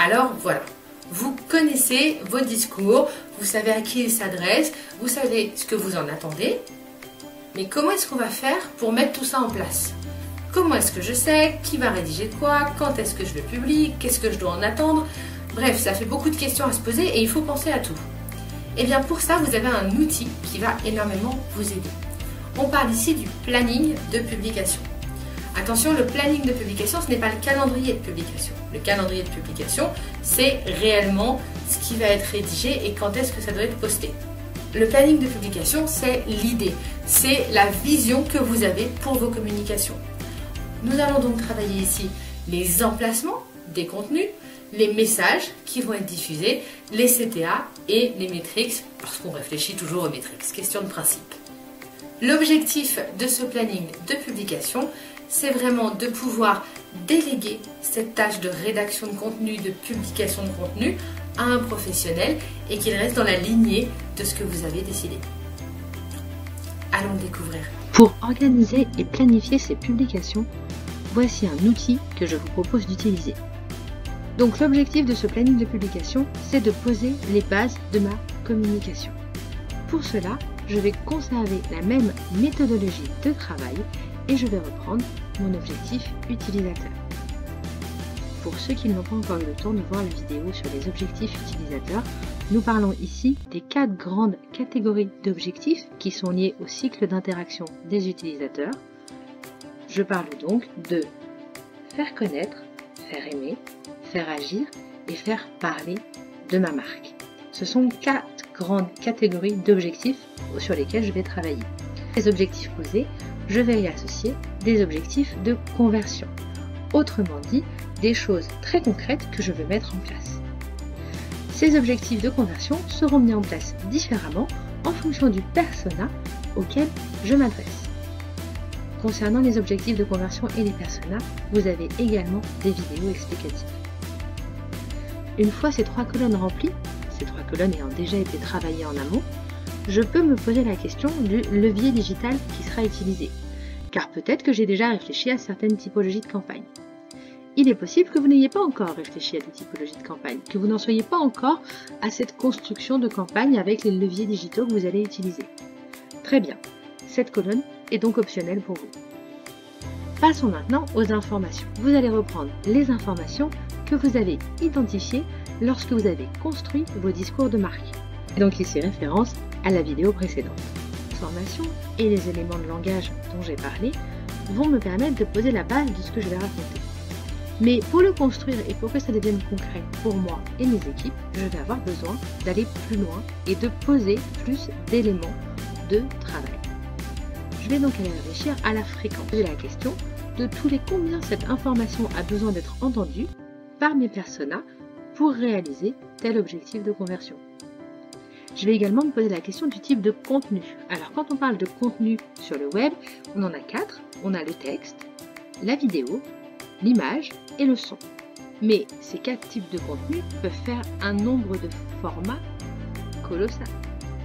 Alors voilà, vous connaissez vos discours, vous savez à qui ils s'adressent, vous savez ce que vous en attendez. Mais comment est-ce qu'on va faire pour mettre tout ça en place? Comment est-ce que je sais qui va rédiger quoi? Quand est-ce que je le publie? Qu'est-ce que je dois en attendre? Bref, ça fait beaucoup de questions à se poser et il faut penser à tout. Et bien pour ça, vous avez un outil qui va énormément vous aider. On parle ici du planning de publication. Attention, le planning de publication, ce n'est pas le calendrier de publication. Le calendrier de publication, c'est réellement ce qui va être rédigé et quand est-ce que ça doit être posté. Le planning de publication, c'est l'idée, c'est la vision que vous avez pour vos communications. Nous allons donc travailler ici les emplacements des contenus, les messages qui vont être diffusés, les CTA et les métriques, parce qu'on réfléchit toujours aux métriques, question de principe. L'objectif de ce planning de publication, c'est vraiment de pouvoir déléguer cette tâche de rédaction de contenu, de publication de contenu à un professionnel et qu'il reste dans la lignée de ce que vous avez décidé. Allons découvrir. Pour organiser et planifier ces publications, voici un outil que je vous propose d'utiliser. Donc l'objectif de ce planning de publication, c'est de poser les bases de ma communication. Pour cela, je vais conserver la même méthodologie de travail et je vais reprendre mon objectif utilisateur. Pour ceux qui n'ont pas encore eu le temps de voir la vidéo sur les objectifs utilisateurs, nous parlons ici des 4 grandes catégories d'objectifs qui sont liés au cycle d'interaction des utilisateurs. Je parle donc de faire connaître, faire aimer, faire agir et faire parler de ma marque. Ce sont 4 grandes catégories d'objectifs sur lesquels je vais travailler. Les objectifs posés, je vais y associer des objectifs de conversion. Autrement dit, des choses très concrètes que je veux mettre en place. Ces objectifs de conversion seront mis en place différemment en fonction du persona auquel je m'adresse. Concernant les objectifs de conversion et les personas, vous avez également des vidéos explicatives. Une fois ces 3 colonnes remplies, ces 3 colonnes ayant déjà été travaillées en amont, je peux me poser la question du levier digital qui sera utilisé, car peut-être que j'ai déjà réfléchi à certaines typologies de campagne. Il est possible que vous n'ayez pas encore réfléchi à des typologies de campagne, que vous n'en soyez pas encore à cette construction de campagne avec les leviers digitaux que vous allez utiliser. Très bien, cette colonne est donc optionnelle pour vous. Passons maintenant aux informations. Vous allez reprendre les informations que vous avez identifiées lorsque vous avez construit vos discours de marque. Et donc ici référence à la vidéo précédente. Les informations et les éléments de langage dont j'ai parlé vont me permettre de poser la base de ce que je vais raconter. Mais pour le construire et pour que ça devienne concret pour moi et mes équipes, je vais avoir besoin d'aller plus loin et de poser plus d'éléments de travail. Je vais donc aller réfléchir à la fréquence. Poser la question de tous les combien cette information a besoin d'être entendue par mes personas pour réaliser tel objectif de conversion. Je vais également me poser la question du type de contenu. Alors quand on parle de contenu sur le web, on en a 4. On a le texte, la vidéo, l'image et le son. Mais ces 4 types de contenus peuvent faire un nombre de formats colossal.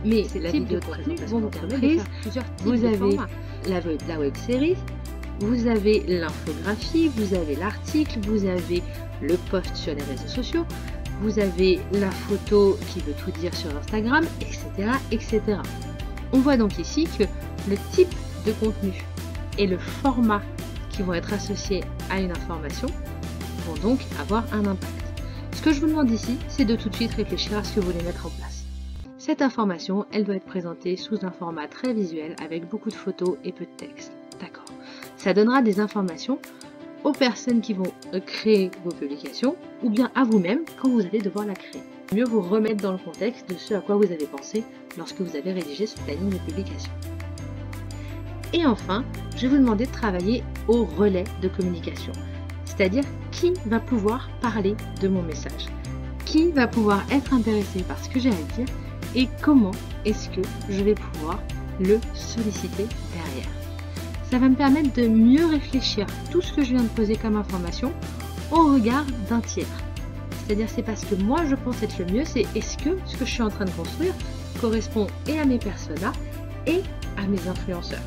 Mais ces types de contenus vont vous permettre de faire plusieurs types de formats. La web série, vous avez l'infographie, vous avez l'article, vous avez le post sur les réseaux sociaux, vous avez la photo qui veut tout dire sur Instagram, etc., etc. On voit donc ici que le type de contenu et le format qui vont être associés à une information vont donc avoir un impact. Ce que je vous demande ici, c'est de tout de suite réfléchir à ce que vous voulez mettre en place. Cette information, elle doit être présentée sous un format très visuel avec beaucoup de photos et peu de texte. D'accord. Ça donnera des informations aux personnes qui vont créer vos publications ou bien à vous-même quand vous allez devoir la créer. Mieux vous remettre dans le contexte de ce à quoi vous avez pensé lorsque vous avez rédigé ce planning de publication. Et enfin, je vais vous demander de travailler au relais de communication, c'est-à-dire qui va pouvoir parler de mon message, qui va pouvoir être intéressé par ce que j'ai à dire et comment est-ce que je vais pouvoir le solliciter derrière. Ça va me permettre de mieux réfléchir tout ce que je viens de poser comme information au regard d'un tiers. C'est-à-dire c'est parce que moi je pense être le mieux, c'est est-ce que ce que je suis en train de construire correspond et à mes personas et à mes influenceurs.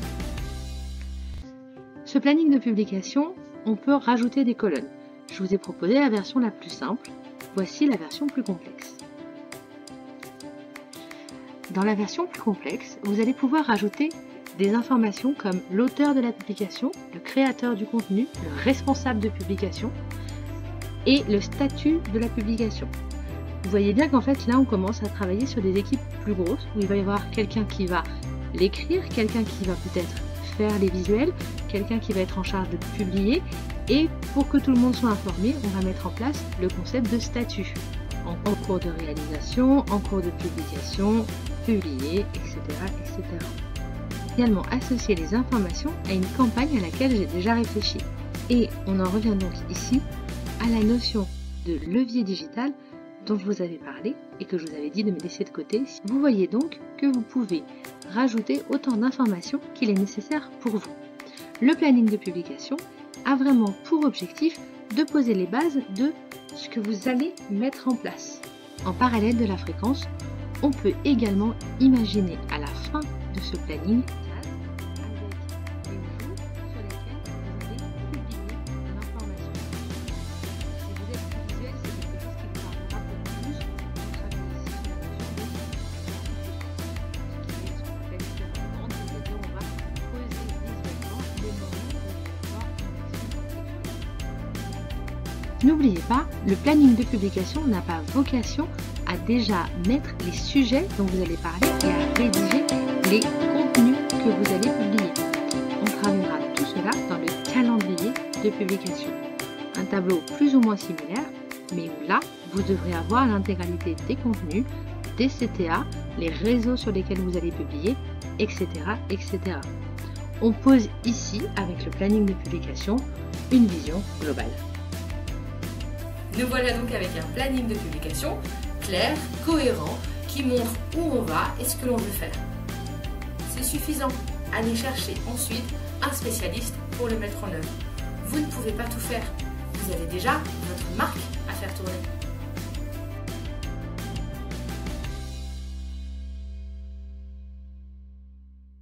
Ce planning de publication, on peut rajouter des colonnes. Je vous ai proposé la version la plus simple, voici la version plus complexe. Dans la version plus complexe, vous allez pouvoir rajouter des informations comme l'auteur de la publication, le créateur du contenu, le responsable de publication et le statut de la publication. Vous voyez bien qu'en fait là on commence à travailler sur des équipes plus grosses où il va y avoir quelqu'un qui va l'écrire, quelqu'un qui va peut-être faire les visuels, quelqu'un qui va être en charge de publier, et pour que tout le monde soit informé, on va mettre en place le concept de statut en cours de réalisation, en cours de publication, publié, etc. etc. Également associer les informations à une campagne à laquelle j'ai déjà réfléchi. Et on en revient donc ici à la notion de levier digital dont je vous avais parlé et que je vous avais dit de me laisser de côté. Vous voyez donc que vous pouvez rajouter autant d'informations qu'il est nécessaire pour vous. Le planning de publication a vraiment pour objectif de poser les bases de ce que vous allez mettre en place. En parallèle de la fréquence, on peut également imaginer à la fin de ce planning N'oubliez pas, le planning de publication n'a pas vocation à déjà mettre les sujets dont vous allez parler et à rédiger les contenus que vous allez publier. On travaillera tout cela dans le calendrier de publication. Un tableau plus ou moins similaire, mais où là, vous devrez avoir l'intégralité des contenus, des CTA, les réseaux sur lesquels vous allez publier, etc. etc. On pose ici, avec le planning de publication, une vision globale. Nous voilà donc avec un planning de publication clair, cohérent, qui montre où on va et ce que l'on veut faire. C'est suffisant. Allez chercher ensuite un spécialiste pour le mettre en œuvre. Vous ne pouvez pas tout faire. Vous avez déjà votre marque